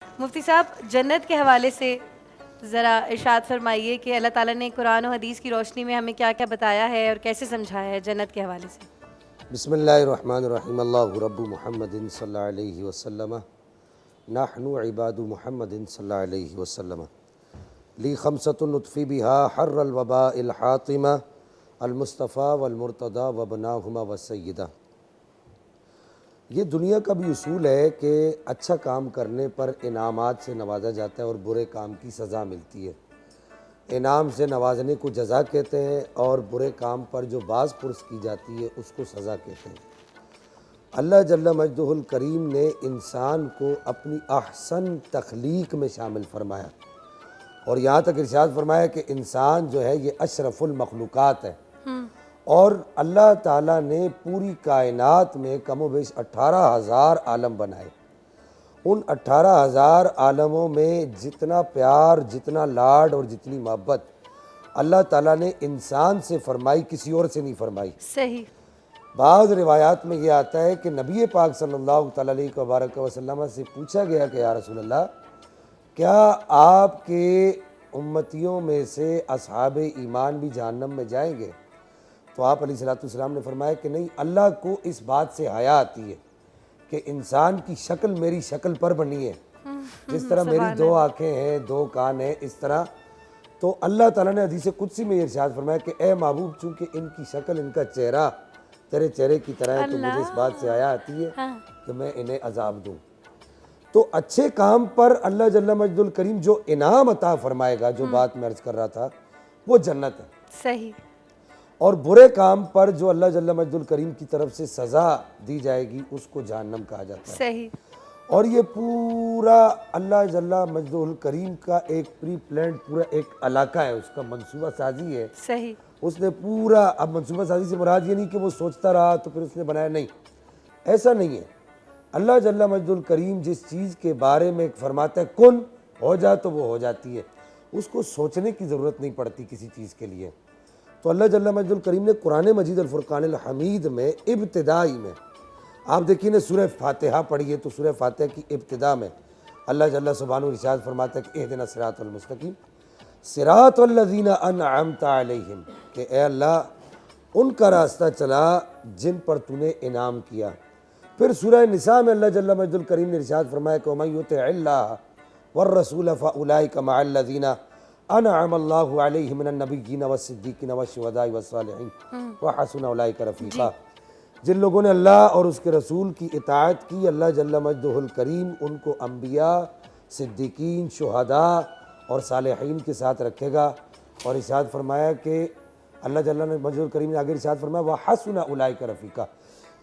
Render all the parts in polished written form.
مفتی صاحب، جنت کے حوالے سے ذرا ارشاد فرمائیے کہ اللہ تعالیٰ نے قرآن و حدیث کی روشنی میں ہمیں کیا کیا بتایا ہے اور کیسے سمجھایا ہے جنت کے حوالے سے۔ بسم اللہ الرحمن الرحیم۔ اللہ رب محمد صلی اللہ علیہ وسلم، نحن عباد محمد صلی اللہ علیہ وسلم، لی خمسۃ نطفی بہا حر الوباء الحاطمہ، المصطفیٰ والمرتضیٰ وابناہما والسیدہ۔ یہ دنیا کا بھی اصول ہے کہ اچھا کام کرنے پر انعامات سے نوازا جاتا ہے اور برے کام کی سزا ملتی ہے۔ انعام سے نوازنے کو جزا کہتے ہیں اور برے کام پر جو باز پرس کی جاتی ہے اس کو سزا کہتے ہیں۔ اللہ جل مجدہ الکریم نے انسان کو اپنی احسن تخلیق میں شامل فرمایا اور یہاں تک ارشاد فرمایا کہ انسان جو ہے یہ اشرف المخلوقات ہے، اور اللہ تعالیٰ نے پوری کائنات میں کم و بیش 18,000 عالم بنائے۔ ان 18,000 عالموں میں جتنا پیار، جتنا لاڈ اور جتنی محبت اللہ تعالیٰ نے انسان سے فرمائی کسی اور سے نہیں فرمائی۔ صحیح۔ بعض روایات میں یہ آتا ہے کہ نبی پاک صلی اللہ تعالیٰ علیہ وبارک وسلم سے پوچھا گیا کہ یا رسول اللہ، کیا آپ کے امتیوں میں سے اصحاب ایمان بھی جہنم میں جائیں گے؟ تو آپ علیہ السلام نے فرمایا کہ نہیں، اللہ کو اس بات سے حیا آتی ہے کہ انسان کی شکل میری شکل پر بنی ہے، جس طرح میری 2 آنکھیں ہیں، 2 کان ہیں، اس طرح تو اللہ تعالیٰ نے حدیث قدسی میں یہ ارشاد فرمایا کہ اے محبوب، چونکہ ان کی شکل، ان کا چہرہ تیرے چہرے کی طرح ہے تو مجھے اس بات سے حیا آتی ہے کہ میں انہیں عذاب دوں۔ تو اچھے کام پر اللہ جل مجدہ الکریم جو انعام عطا فرمائے گا، جو بات میں عرض کر رہا تھا، وہ جنت ہے۔ صحیح۔ اور برے کام پر جو اللہ جل مجدہ الکریم کی طرف سے سزا دی جائے گی اس کو جہنم کہا جاتا ہے۔ صحیح۔ اور یہ پورا اللہ جل مجدہ الکریم کا ایک پری پلانڈ پورا ایک علاقہ ہے، اس کا منصوبہ سازی ہے۔ صحیح۔ اس نے پورا، اب منصوبہ سازی سے مراد یہ نہیں کہ وہ سوچتا رہا تو پھر اس نے بنایا، نہیں، ایسا نہیں ہے۔ اللہ جل مجدہ الکریم جس چیز کے بارے میں فرماتا ہے کن ہو جا تو وہ ہو جاتی ہے، اس کو سوچنے کی ضرورت نہیں پڑتی کسی چیز کے لیے۔ تو اللہ جل مجدہ الکریم نے قرآن مجید الفرقان الحمید میں ابتدائی میں آپ دیکھیے نا، سورہ فاتحہ پڑھیے تو سورہ فاتحہ کی ابتدا میں اللہ جل سبحانہ ارشاد فرماتا ہے کہ اہدنا الصراط المستقیم صراط الذین انعمت علیہم، کہ اے اللہ ان کا راستہ چلا جن پر تو نے انعام کیا۔ پھر سورہ نساء میں اللہ جل مجدہ الکریم نے ارشاد فرمایا کہ وَمَن یُطِعِ اللَّهَ وَالرَّسُولَ فَأُولَٰئِکَ مَعَ الَّذِینَ انعم اللہ علیہم من النبیین والصدیقین والشہداء والصالحین وحسن اولئک رفیقا۔ جن لوگوں نے اللہ اور اس کے رسول کی اطاعت کی، اللہ جل مجدہ الکریم ان کو انبیاء، صدیقین، شہداء اور صالحین کے ساتھ رکھے گا۔ اور ارشاد فرمایا کہ اللہ جل مجدہ الکریم نے آگے ارشاد فرمایا وحسن اولئک رفیقا،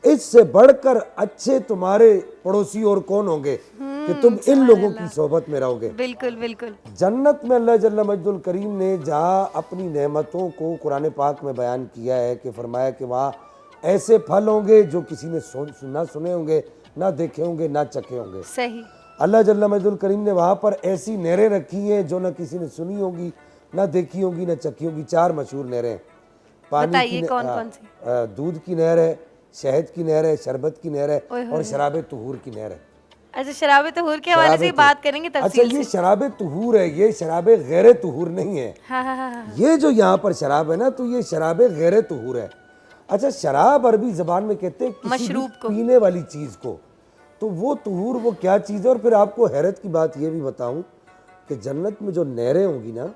اس سے بڑھ کر اچھے تمہارے پڑوسی اور کون ہوں گے کہ تم ان لوگوں کی صحبت میں رہو گے۔ بالکل بالکل۔ جنت میں اللہ جل مجدہ الکریم نے جہاں اپنی نعمتوں کو قرآن پاک میں بیان کیا ہے کہ فرمایا کہ وہاں ایسے پھل ہوں گے جو کسی نے نہ سنے ہوں گے، نہ دیکھے ہوں گے، نہ چکھے ہوں گے۔ صحیح۔ اللہ جل مجدہ الکریم نے وہاں پر ایسی نہریں رکھی ہیں جو نہ کسی نے سنی ہوں گی، نہ دیکھی ہوں گی، نہ چکھی ہوں گی۔ 4 مشہور نہریں ہیں۔ پانی کی، کون کون سی؟ دودھ کی نہر ہے، شہد کی نہر ہے، شربت کی نہر ہے اور شراب طہور کی نہر ہے۔ اچھا، شراب طہور کے حوالے سے بات کریں گے اچھا، تفصیل سے۔ یہ شراب طہور ہے، یہ شراب غیر طہور نہیں ہے۔ ہاں ہاں ہاں۔ یہ جو یہاں پر شراب ہے نا تو یہ شراب غیر طہور ہے۔ اچھا، شراب عربی زبان میں کہتے ہیں کسی بھی مشروب کو، پینے والی چیز کو، تو وہ طہور وہ کیا چیز ہے۔ اور پھر آپ کو حیرت کی بات یہ بھی بتاؤں کہ جنت میں جو نہریں ہوں گی نا،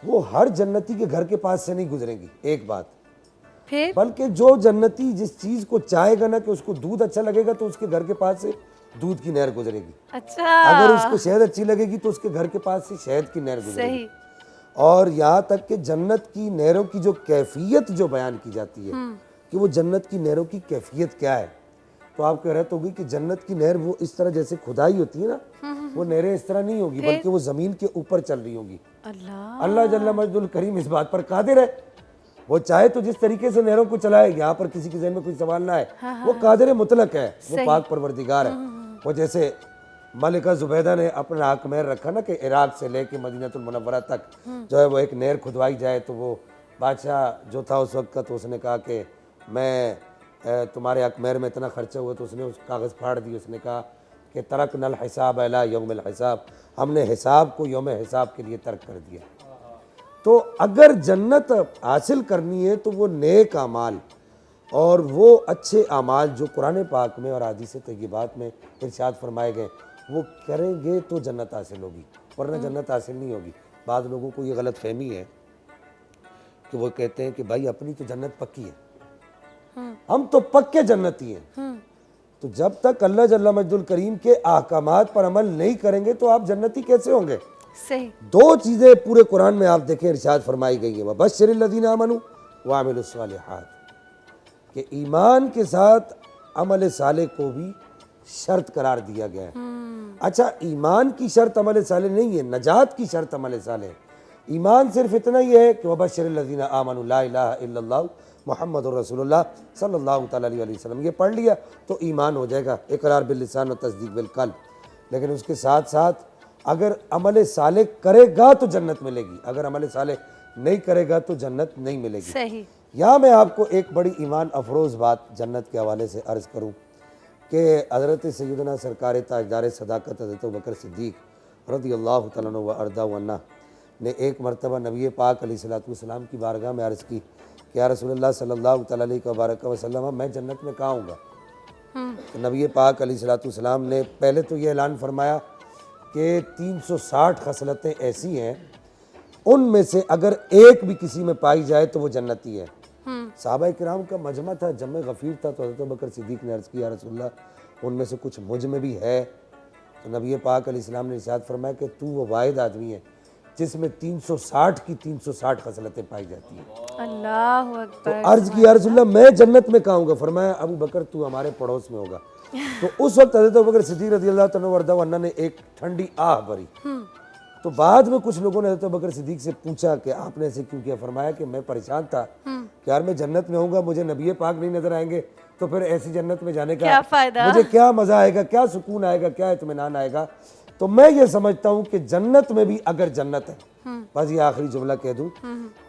وہ ہر جنتی کے گھر کے پاس سے نہیں گزریں گی، ایک بات، پھر بلکہ جو جنتی جس چیز کو چاہے گا نا کہ اس کو دودھ اچھا لگے گا تو اس کے گھر کے پاس سے دودھ کی نہر گزرے گی۔ اچھا، اگر اس کو شہد اچھی لگے گی تو اس کے گھر کے پاس سے شہد کی نہر گزرے گی۔ صحیح۔ اور یہاں تک کہ جنت کی نہروں کی جو کیفیت جو بیان کی جاتی ہے کہ وہ جنت کی نہروں کی کیفیت کیا ہے، تو آپ کو حیرت ہوگی کہ جنت کی نہر وہ اس طرح جیسے کھدائی ہوتی ہے نا، وہ نہریں اس طرح نہیں ہوگی بلکہ وہ زمین کے اوپر چل رہی ہوگی۔ اللہ جل مجدہ الکریم اس بات پر قادر ہے، وہ چاہے تو جس طریقے سے نہروں کو چلائے، یہاں پر کسی کے ذہن میں کوئی سوال نہ آئے، وہ قادر مطلق ہے، وہ پاک پروردگار ہے۔ وہ جیسے ملکہ زبیدہ نے اپنا حق مہر رکھا نا کہ عراق سے لے کے مدینہ المنورہ تک جو ہے وہ ایک نہر کھدوائی جائے، تو وہ بادشاہ جو تھا اس وقت کا، تو اس نے کہا کہ میں تمہارے حق مہر میں اتنا خرچہ ہوا، تو اس نے اس کاغذ پھاڑ دی، اس نے کہا کہ ترکنا الحساب الی یوم الحساب، ہم نے حساب کو یوم حساب کے لیے ترک کر دیا۔ تو اگر جنت حاصل کرنی ہے تو وہ نیک اعمال اور وہ اچھے اعمال جو قرآن پاک میں اور احادیث طیبات میں ارشاد فرمائے گئے وہ کریں گے تو جنت حاصل ہوگی، ورنہ جنت حاصل نہیں ہوگی۔ بعض لوگوں کو یہ غلط فہمی ہے کہ وہ کہتے ہیں کہ بھائی اپنی تو جنت پکی ہے، ہم تو پکے جنتی ہیں۔ تو جب تک اللہ جل مجد الکریم کے احکامات پر عمل نہیں کریں گے تو آپ جنتی کیسے ہوں گے؟ صحیح۔ دو چیزیں پورے قرآن میں آپ دیکھیں ارشاد فرمائی گئی ہیں، وَبَشِّرِ الَّذِينَ آمَنُوا وَعَمِلُوا الصَّالِحَاتِ، کہ ایمان کے ساتھ عمل صالح کو بھی شرط قرار دیا گیا ہے۔ اچھا، ایمان کی شرط عمل صالح نہیں ہے، نجات کی شرط عمل صالح ہے۔ ایمان صرف اتنا ہی ہے کہ وَبَشِّرِ الَّذِينَ آمَنُوا لا الہ الا اللہ محمد الرسول اللہ صلی اللہ تعالیٰ علیہ وسلم، یہ پڑھ لیا تو ایمان ہو جائے گا، اقرار باللسان و تصدیق بالقلب۔ لیکن اس کے ساتھ ساتھ اگر عمل صالح کرے گا تو جنت ملے گی، اگر عمل صالح نہیں کرے گا تو جنت نہیں ملے گی۔ صحیح۔ یہاں میں آپ کو ایک بڑی ایمان افروز بات جنت کے حوالے سے عرض کروں کہ حضرت سیدنا سرکار تاجدار صداقت حضرت ابوبکر صدیق رضی اللہ تعالیٰ عنہ و ارضہ عنہ نے ایک مرتبہ نبی پاک علیہ السلام کی بارگاہ میں عرض کی کہ یا رسول اللہ صلی اللہ تعالیٰ علیہ وبارک وسلم، میں جنت میں کہاں ہوں گا؟ تو نبی پاک علیہ السلام نے پہلے تو یہ اعلان فرمایا کہ 360 خصلتیں ایسی ہیں ان میں سے اگر ایک بھی کسی میں پائی جائے تو وہ جنتی ہے۔ صحابہ کرام کا مجمع تھا، جمع غفیر تھا، تو حضرت ابوبکر صدیق نے عرض کیا یا رسول اللہ ان میں سے کچھ مجھ میں بھی ہے؟ تو نبی پاک علیہ السلام نے ارشاد فرمایا کہ تو وہ واحد آدمی ہے جس میں 360 کی 360 خصلتیں پائی جاتی ہیں۔ اللہ تو اکبر۔ عرض کی یا رسول اللہ میں جنت میں کہاں ہوں گا؟ فرمایا ابو بکر تو ہمارے پڑوس میں ہوگا۔ تو اس وقت حضرت ابوبکر صدیق رضی اللہ تعالیٰ عنہ نے ایک ٹھنڈی آہ بھری۔ تو بعد میں کچھ لوگوں نے حضرت ابوبکر صدیق سے پوچھا کہ آپ نے ایسے کیوں کیا؟ فرمایا کہ میں پریشان تھا کہ یار میں جنت میں ہوں گا، مجھے نبی پاک نہیں نظر آئیں گے تو پھر ایسی جنت میں جانے کا کیا فائدہ؟ مجھے کیا مزہ آئے گا، کیا سکون آئے گا، کیا اطمینان آئے گا؟ تو میں یہ سمجھتا ہوں کہ جنت میں بھی اگر جنت ہے، بس یہ آخری جملہ کہہ دوں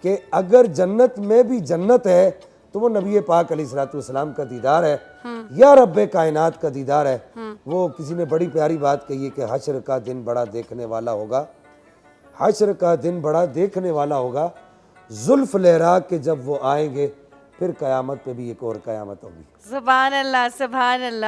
کہ اگر جنت میں بھی جنت ہے تو وہ نبی پاک علیہ السلام کا دیدار ہے یا رب کائنات کا دیدار ہے۔ وہ کسی نے بڑی پیاری بات کہی ہے کہ حشر کا دن بڑا دیکھنے والا ہوگا، حشر کا دن بڑا دیکھنے والا ہوگا، زلف لہرا کے جب وہ آئیں گے پھر قیامت پہ بھی ایک اور قیامت ہوگی۔ سبحان اللہ، سبحان اللہ۔